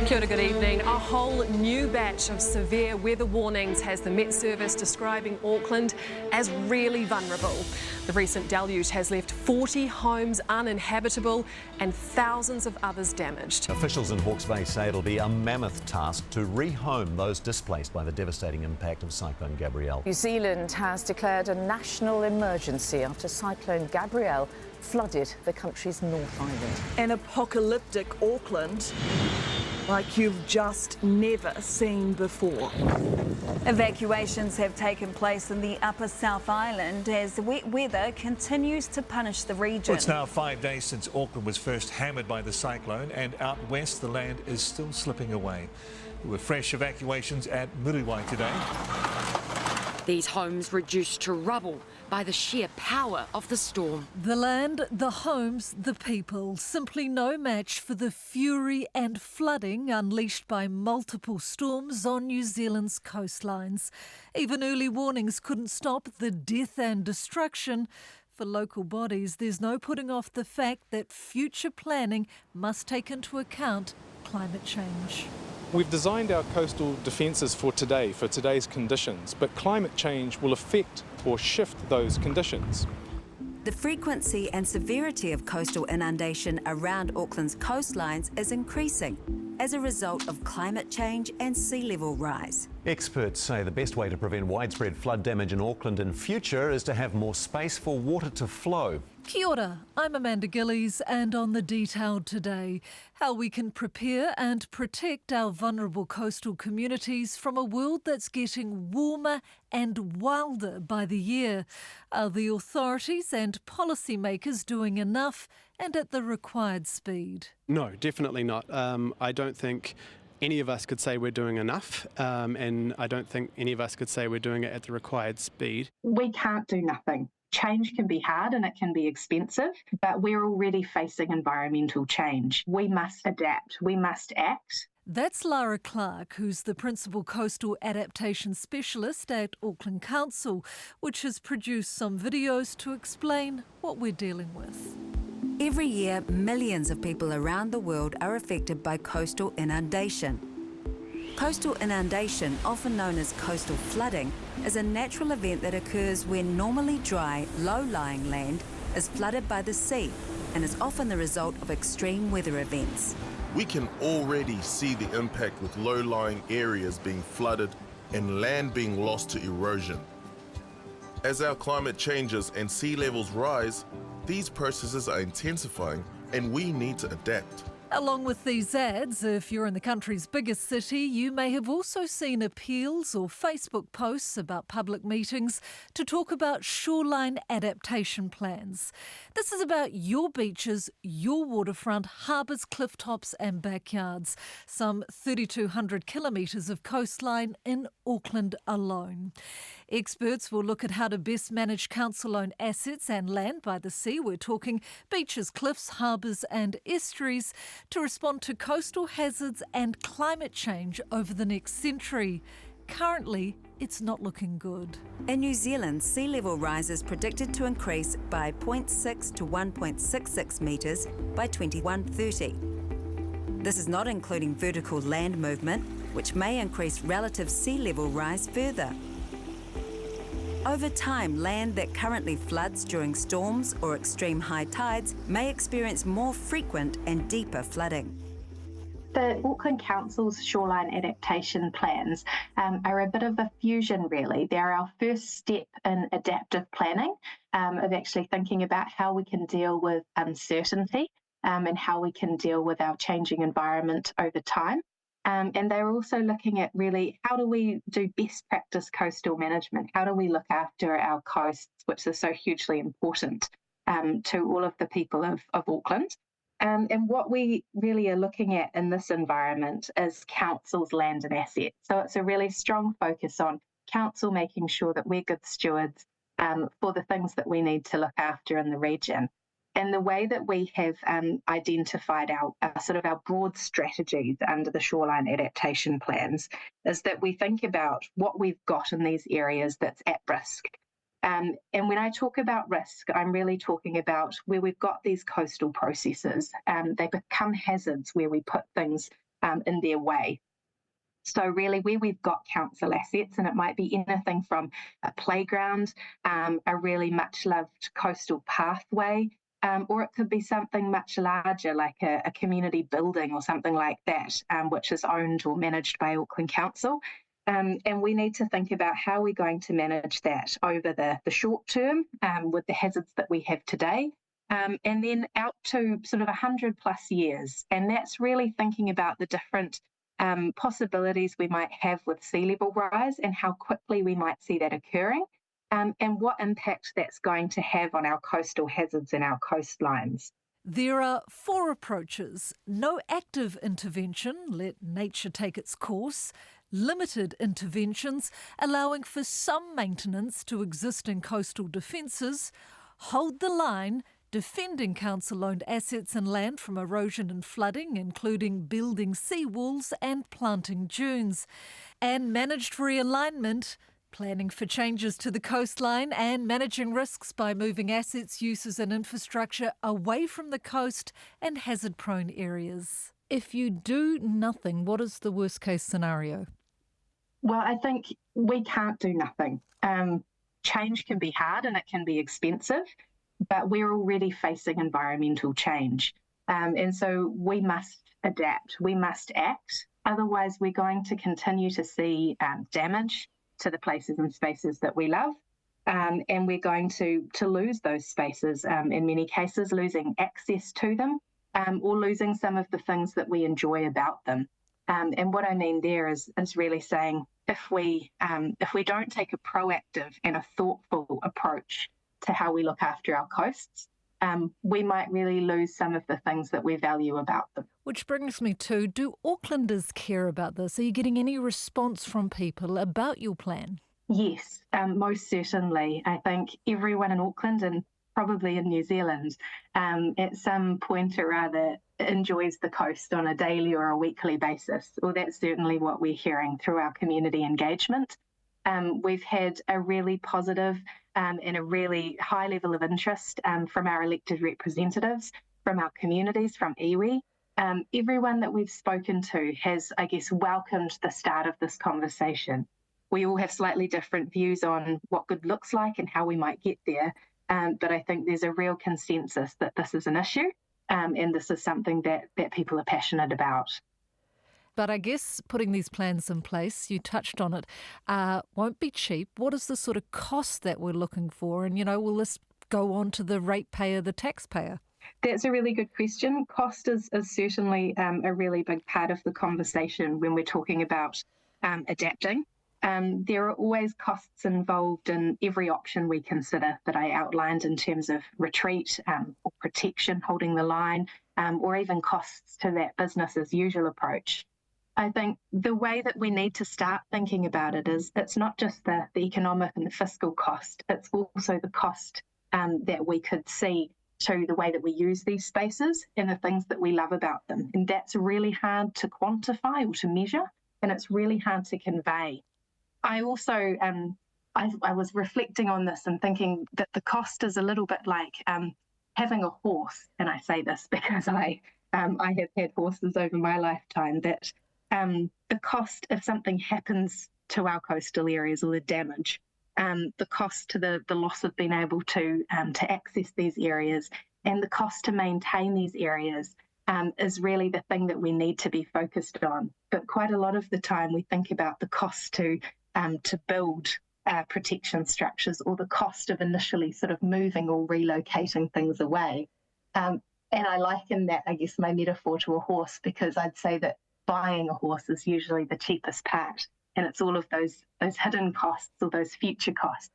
Kia ora, good evening. A whole new batch of severe weather warnings has the Met Service describing Auckland as really vulnerable. The recent deluge has left 40 homes uninhabitable and thousands of others damaged. Officials in Hawke's Bay say it'll be a mammoth task to rehome those displaced by the devastating impact of Cyclone Gabrielle. New Zealand has declared a national emergency after Cyclone Gabrielle flooded the country's North Island. An apocalyptic Auckland like you've just never seen before. Evacuations have taken place in the Upper South Island as the wet weather continues to punish the region. Well, it's now 5 days since Auckland was first hammered by the cyclone, and out west the land is still slipping away. There were fresh evacuations at Muriwai today. These homes reduced to rubble by the sheer power of the storm. The land, the homes, the people, simply no match for the fury and flooding unleashed by multiple storms on New Zealand's coastlines. Even early warnings couldn't stop the death and destruction. For local bodies, there's no putting off the fact that future planning must take into account climate change. We've designed our coastal defences for today, for today's conditions, but climate change will affect or shift those conditions. The frequency and severity of coastal inundation around Auckland's coastlines is increasing as a result of climate change and sea level rise. Experts say the best way to prevent widespread flood damage in Auckland in future is to have more space for water to flow. Kia ora, I'm Amanda Gillies, and on The Detailed today, how we can prepare and protect our vulnerable coastal communities from a world that's getting warmer and wilder by the year. Are the authorities and policymakers doing enough and at the required speed? No, definitely not. I don't think any of us could say we're doing enough, and I don't think any of us could say we're doing it at the required speed. We can't do nothing. Change can be hard and it can be expensive, but we're already facing environmental change. We must adapt. We must act. That's Lara Clark, who's the Principal Coastal Adaptation Specialist at Auckland Council, which has produced some videos to explain what we're dealing with. Every year, millions of people around the world are affected by coastal inundation. Coastal inundation, often known as coastal flooding, is a natural event that occurs when normally dry, low-lying land is flooded by the sea and is often the result of extreme weather events. We can already see the impact with low-lying areas being flooded and land being lost to erosion. As our climate changes and sea levels rise, these processes are intensifying and we need to adapt. Along with these ads, if you're in the country's biggest city, you may have also seen appeals or Facebook posts about public meetings to talk about Shoreline Adaptation Plans. This is about your beaches, your waterfront, harbours, cliff tops and backyards. Some 3,200 kilometres of coastline in Auckland alone. Experts will look at how to best manage council-owned assets and land by the sea. We're talking beaches, cliffs, harbours and estuaries to respond to coastal hazards and climate change over the next century. Currently, it's not looking good. In New Zealand, sea level rise is predicted to increase by 0.6 to 1.66 metres by 2130. This is not including vertical land movement, which may increase relative sea level rise further. Over time, land that currently floods during storms or extreme high tides may experience more frequent and deeper flooding. The Auckland Council's Shoreline Adaptation Plans are a bit of a fusion, really. They're our first step in adaptive planning, of actually thinking about how we can deal with uncertainty and how we can deal with our changing environment over time. And they're also looking at really how do we do best practice coastal management? How do we look after our coasts, which is so hugely important to all of the people of Auckland? And what we really are looking at in this environment is council's land and assets. So it's a really strong focus on council making sure that we're good stewards for the things that we need to look after in the region. And the way that we have identified our broad strategies under the Shoreline Adaptation Plans is that we think about what we've got in these areas that's at risk. And when I talk about risk, I'm really talking about where we've got these coastal processes. They become hazards where we put things in their way. So really where we've got council assets, and it might be anything from a playground, a really much loved coastal pathway, or it could be something much larger like a community building or something like that, which is owned or managed by Auckland Council. And we need to think about how we're going to manage that over the short term with the hazards that we have today, and then out to sort of 100 plus years. And that's really thinking about the different possibilities we might have with sea level rise and how quickly we might see that occurring, and what impact that's going to have on our coastal hazards and our coastlines. There are 4 approaches: no active intervention, let nature take its course; limited interventions, allowing for some maintenance to existing coastal defences; hold the line, defending council-owned assets and land from erosion and flooding, including building seawalls and planting dunes; and managed realignment, planning for changes to the coastline and managing risks by moving assets, uses and infrastructure away from the coast and hazard-prone areas. If you do nothing, what is the worst-case scenario? Well, I think we can't do nothing. Change can be hard and it can be expensive, but we're already facing environmental change. And so we must adapt, we must act. Otherwise, we're going to continue to see damage to the places and spaces that we love. And we're going to lose those spaces, in many cases, losing access to them, or losing some of the things that we enjoy about them. And what I mean there is really saying if we don't take a proactive and a thoughtful approach to how we look after our coasts, we might really lose some of the things that we value about them. Which brings me to, do Aucklanders care about this? Are you getting any response from people about your plan? Yes, most certainly. I think everyone in Auckland and probably in New Zealand at some point or other enjoys the coast on a daily or a weekly basis. Well, that's certainly what we're hearing through our community engagement. We've had a really positive and a really high level of interest from our elected representatives, from our communities, from iwi. Everyone that we've spoken to has, I guess, welcomed the start of this conversation. We all have slightly different views on what good looks like and how we might get there, but I think there's a real consensus that this is an issue and this is something that people are passionate about. But I guess putting these plans in place, you touched on it, won't be cheap. What is the sort of cost that we're looking for? And, will this go on to the ratepayer, the taxpayer? That's a really good question. Cost is certainly a really big part of the conversation when we're talking about adapting. There are always costs involved in every option we consider that I outlined in terms of retreat or protection, holding the line, or even costs to that business as usual approach. I think the way that we need to start thinking about it is it's not just the economic and the fiscal cost, it's also the cost that we could see to the way that we use these spaces and the things that we love about them. And that's really hard to quantify or to measure, and it's really hard to convey. I also, I was reflecting on this and thinking that the cost is a little bit like having a horse, and I say this because I have had horses over my lifetime, that the cost if something happens to our coastal areas or the damage, the cost to the loss of being able to access these areas and the cost to maintain these areas is really the thing that we need to be focused on. But quite a lot of the time we think about the cost to build protection structures or the cost of initially sort of moving or relocating things away. And I liken that, I guess, my metaphor to a horse, because I'd say that buying a horse is usually the cheapest part. And it's all of those hidden costs or those future costs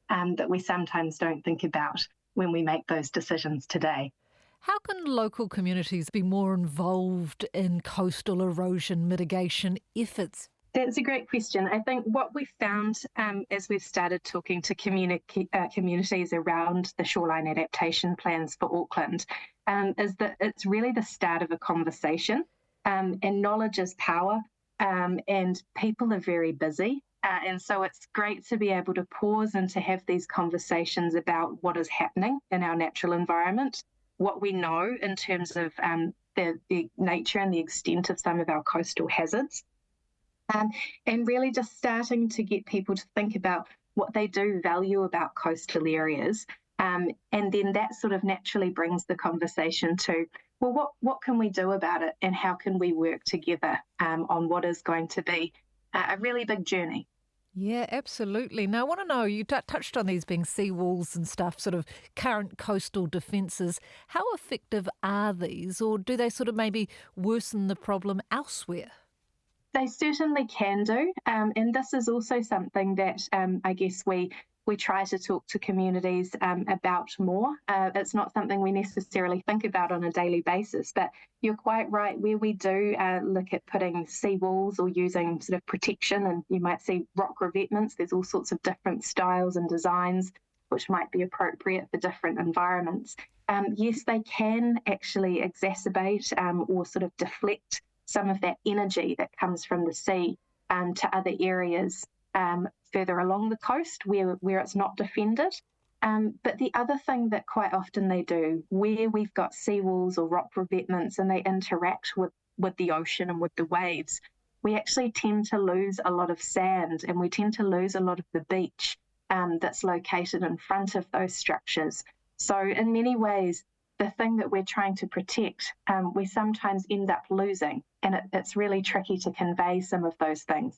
that we sometimes don't think about when we make those decisions today. How can local communities be more involved in coastal erosion mitigation efforts? That's a great question. I think what we found as we've started talking to communities around the Shoreline Adaptation Plans for Auckland is that it's really the start of a conversation, and knowledge is power, and people are very busy. And so it's great to be able to pause and to have these conversations about what is happening in our natural environment, what we know in terms of the nature and the extent of some of our coastal hazards, and really just starting to get people to think about what they do value about coastal areas. And then that sort of naturally brings the conversation to, well, what can we do about it, and how can we work together on what is going to be a really big journey. Yeah, absolutely. Now, I want to know, you touched on these being seawalls and stuff, sort of current coastal defences. How effective are these, or do they sort of maybe worsen the problem elsewhere? They certainly can do. And this is also something that I guess we try to talk to communities about more. It's not something we necessarily think about on a daily basis, but you're quite right. Where we do look at putting seawalls or using sort of protection, and you might see rock revetments, there's all sorts of different styles and designs which might be appropriate for different environments. Yes, they can actually exacerbate or sort of deflect some of that energy that comes from the sea to other areas further along the coast where it's not defended. But the other thing that quite often they do, where we've got seawalls or rock revetments and they interact with the ocean and with the waves, we actually tend to lose a lot of sand, and we tend to lose a lot of the beach that's located in front of those structures. So in many ways, the thing that we're trying to protect, we sometimes end up losing, and it's really tricky to convey some of those things.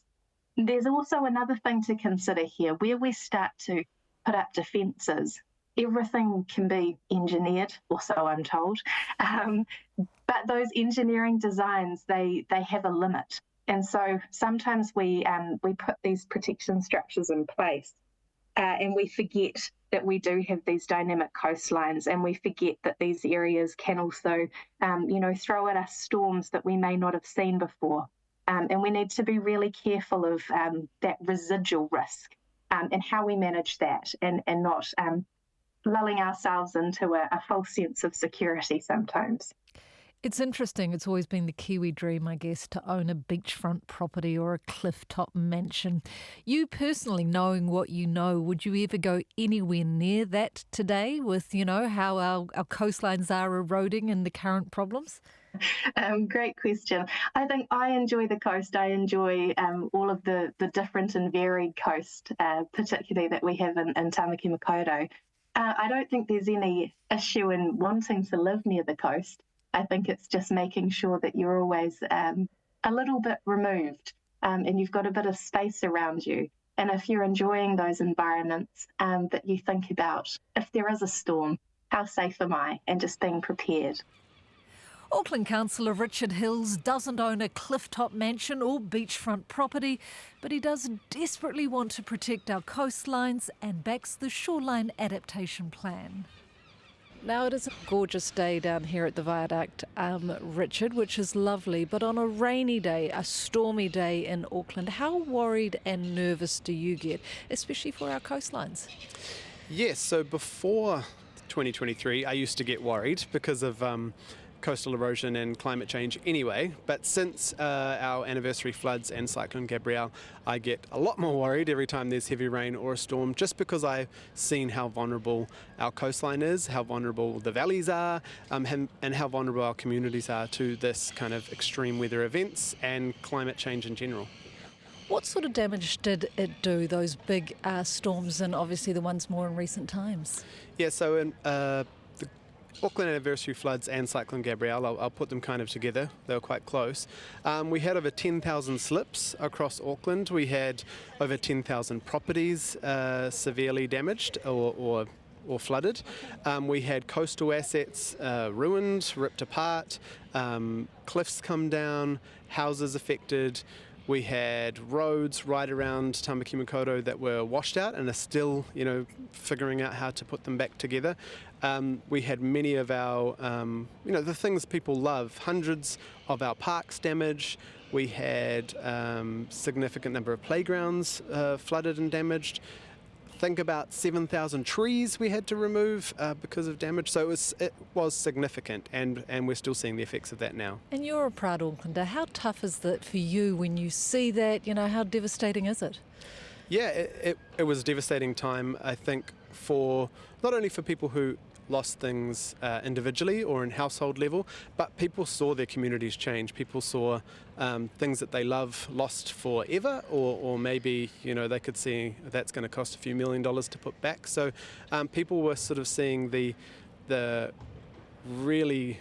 There's also another thing to consider here. Where we start to put up defences, everything can be engineered, or so I'm told, but those engineering designs, they have a limit. And so sometimes we put these protection structures in place and we forget that we do have these dynamic coastlines, and we forget that these areas can also, throw at us storms that we may not have seen before. And we need to be really careful of that residual risk and how we manage that, and not lulling ourselves into a false sense of security sometimes. It's interesting. It's always been the Kiwi dream, I guess, to own a beachfront property or a clifftop mansion. You personally, knowing what you know, would you ever go anywhere near that today with, how our coastlines are eroding and the current problems? Great question. I think I enjoy the coast. I enjoy all of the different and varied coast, particularly that we have in Tamaki Makaurau. I don't think there's any issue in wanting to live near the coast. I think it's just making sure that you're always a little bit removed and you've got a bit of space around you. And if you're enjoying those environments, that you think about, if there is a storm, how safe am I? And just being prepared. Auckland Councillor Richard Hills doesn't own a clifftop mansion or beachfront property, but he does desperately want to protect our coastlines and backs the Shoreline Adaptation Plan. Now, it is a gorgeous day down here at the viaduct, Richard, which is lovely, but on a rainy day, a stormy day in Auckland, how worried and nervous do you get, especially for our coastlines? Yes, so before 2023, I used to get worried because of coastal erosion and climate change anyway, but since our anniversary floods and Cyclone Gabrielle, I get a lot more worried every time there's heavy rain or a storm, just because I've seen how vulnerable our coastline is, how vulnerable the valleys are, and how vulnerable our communities are to this kind of extreme weather events and climate change in general. What sort of damage did it do, those big storms, and obviously the ones more in recent times? Yeah, so in Auckland anniversary floods and Cyclone Gabrielle, I'll put them kind of together, they were quite close. We had over 10,000 slips across Auckland. We had over 10,000 properties severely damaged or flooded. We had coastal assets ruined, ripped apart, cliffs come down, houses affected. We had roads right around Tamaki Makaurau that were washed out and are still, figuring out how to put them back together. We had many of our, the things people love, hundreds of our parks damaged. We had significant number of playgrounds flooded and damaged. think about 7,000 trees we had to remove because of damage. So it was significant, and we're still seeing the effects of that now. And you're a proud Aucklander. How tough is that for you when you see that? You know, how devastating is it? Yeah, it was a devastating time, I think, for not only for people who lost things individually or in household level, but people saw their communities change. People saw things that they love lost forever, or maybe, you know, they could see that's going to cost a few $1 million to put back. So people were sort of seeing the really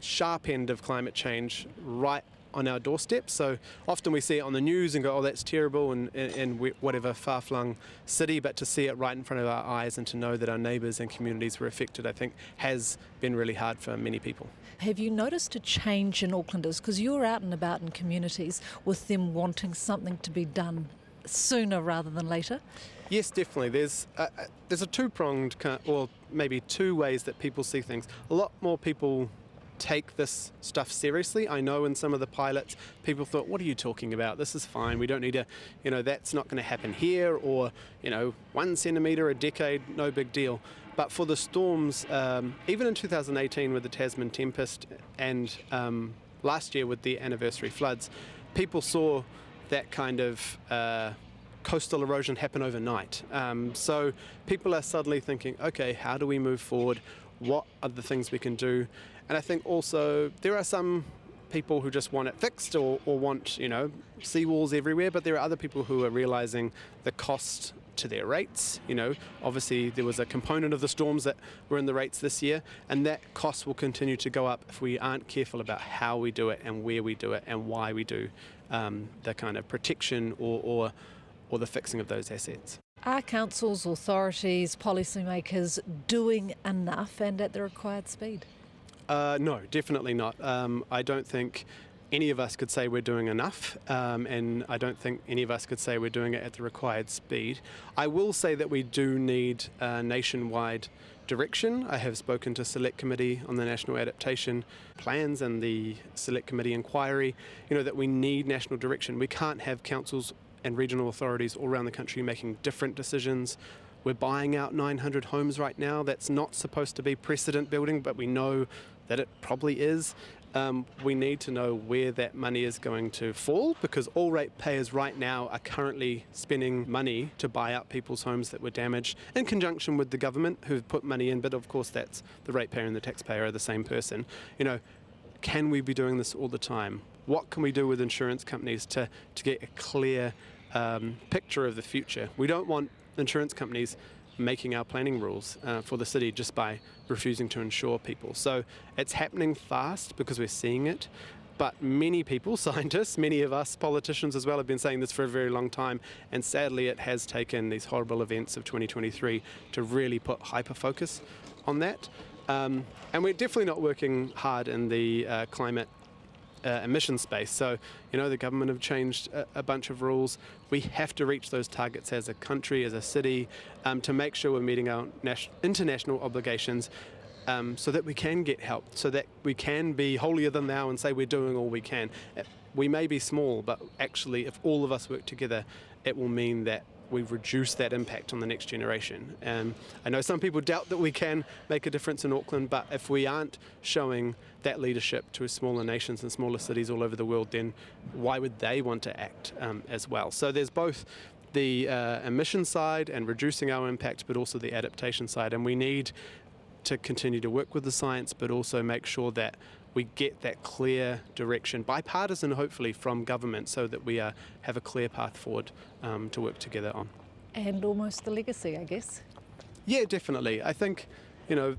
sharp end of climate change right on our doorstep. So often we see it on the news and go, oh, that's terrible in whatever far-flung city, but to see it right in front of our eyes and to know that our neighbours and communities were affected, I think has been really hard for many people. Have you noticed a change in Aucklanders? Because you're out and about in communities with them wanting something to be done sooner rather than later. Yes, definitely. There's a two-pronged, or maybe two ways that people see things. A lot more people take this stuff seriously. I know in some of the pilots, people thought, what are you talking about? This is fine. We don't need to, you know, that's not going to happen here, or, you know, 1 centimetre a decade, no big deal. But for the storms, even in 2018 with the Tasman tempest and last year with the anniversary floods, people saw that kind of coastal erosion happen overnight. So people are suddenly thinking, okay, how do we move forward? What are the things we can do? And I think also there are some people who just want it fixed or want, you know, seawalls everywhere, but there are other people who are realising the cost to their rates. You know, obviously there was a component of the storms that were in the rates this year, and that cost will continue to go up if we aren't careful about how we do it and where we do it and why we do the kind of protection or the fixing of those assets. Are councils, authorities, policymakers doing enough and at the required speed? No, definitely not. I don't think any of us could say we're doing enough, and I don't think any of us could say we're doing it at the required speed. I will say that we do need nationwide direction. I have spoken to Select Committee on the National Adaptation Plans and the Select Committee inquiry, you know, that we need national direction. We can't have councils and regional authorities all around the country making different decisions. We're buying out 900 homes right now. That's not supposed to be precedent building, but we know that it probably is. We need to know where that money is going to fall, because all ratepayers right now are currently spending money to buy out people's homes that were damaged in conjunction with the government who've put money in, but of course that's the ratepayer and the taxpayer are the same person. You know, can we be doing this all the time? What can we do with insurance companies to get a clear picture of the future? We don't want insurance companies making our planning rules for the city just by refusing to insure people. So it's happening fast because we're seeing it, but many people, scientists, many of us politicians as well, have been saying this for a very long time, and sadly it has taken these horrible events of 2023 to really put hyper focus on that. And we're definitely not working hard in the climate emission space. So, you know, the government have changed a bunch of rules. We have to reach those targets as a country, as a city, to make sure we're meeting our international obligations, so that we can get help, so that we can be holier than thou and say we're doing all we can. We may be small, but actually if all of us work together, it will mean that we reduce that impact on the next generation. I know some people doubt that we can make a difference in Auckland, but if we aren't showing that leadership to smaller nations and smaller cities all over the world, then why would they want to act as well? So there's both the emission side and reducing our impact, but also the adaptation side, and we need to continue to work with the science, but also make sure that we get that clear direction, bipartisan hopefully, from government, so that we have a clear path forward to work together on. And almost the legacy, I guess. Yeah, definitely. I think, you know,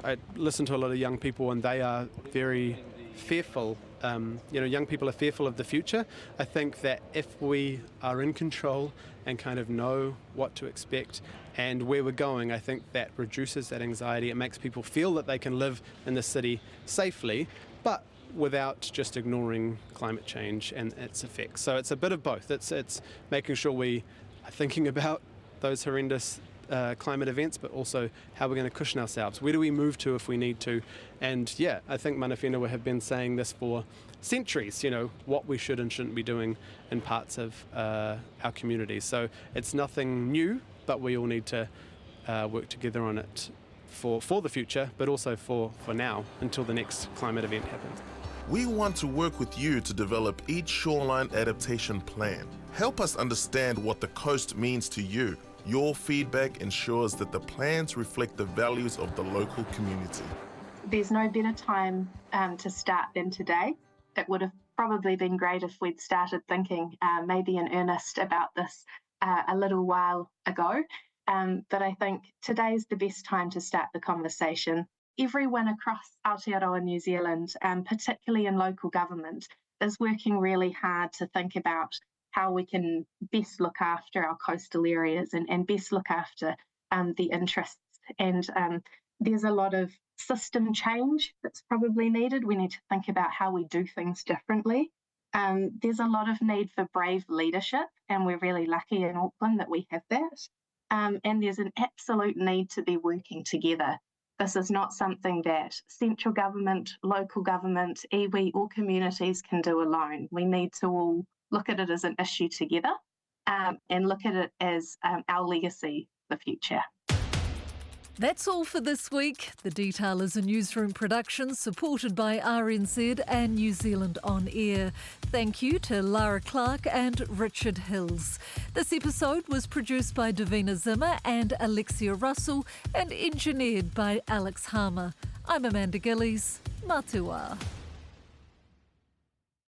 I listen to a lot of young people and they are very fearful. You know, young people are fearful of the future. I think that if we are in control and kind of know what to expect and where we're going, I think that reduces that anxiety. It makes people feel that they can live in the city safely, but without just ignoring climate change and its effects. So it's a bit of both. It's making sure we are thinking about those horrendous climate events, but also how we're going to cushion ourselves. Where do we move to if we need to? And yeah, I think mana whenua have been saying this for centuries, you know, what we should and shouldn't be doing in parts of our communities. So it's nothing new. but we all need to work together on it for the future, but also for now, until the next climate event happens. We want to work with you to develop each shoreline adaptation plan. Help us understand what the coast means to you. Your feedback ensures that the plans reflect the values of the local community. There's no better time to start than today. It would have probably been great if we'd started thinking maybe in earnest about this a little while ago. But I think today's the best time to start the conversation. Everyone across Aotearoa New Zealand, particularly in local government, is working really hard to think about how we can best look after our coastal areas and best look after the interests. And there's a lot of system change that's probably needed. We need to think about how we do things differently. There's a lot of need for brave leadership, and we're really lucky in Auckland that we have that. And there's an absolute need to be working together. This is not something that central government, local government, iwi or communities can do alone. We need to all look at it as an issue together and look at it as our legacy for the future. That's all for this week. The Detail is a newsroom production supported by RNZ and New Zealand On Air. Thank you to Lara Clark and Richard Hills. This episode was produced by Davina Zimmer and Alexia Russell and engineered by Alex Harmer. I'm Amanda Gillies. Matua.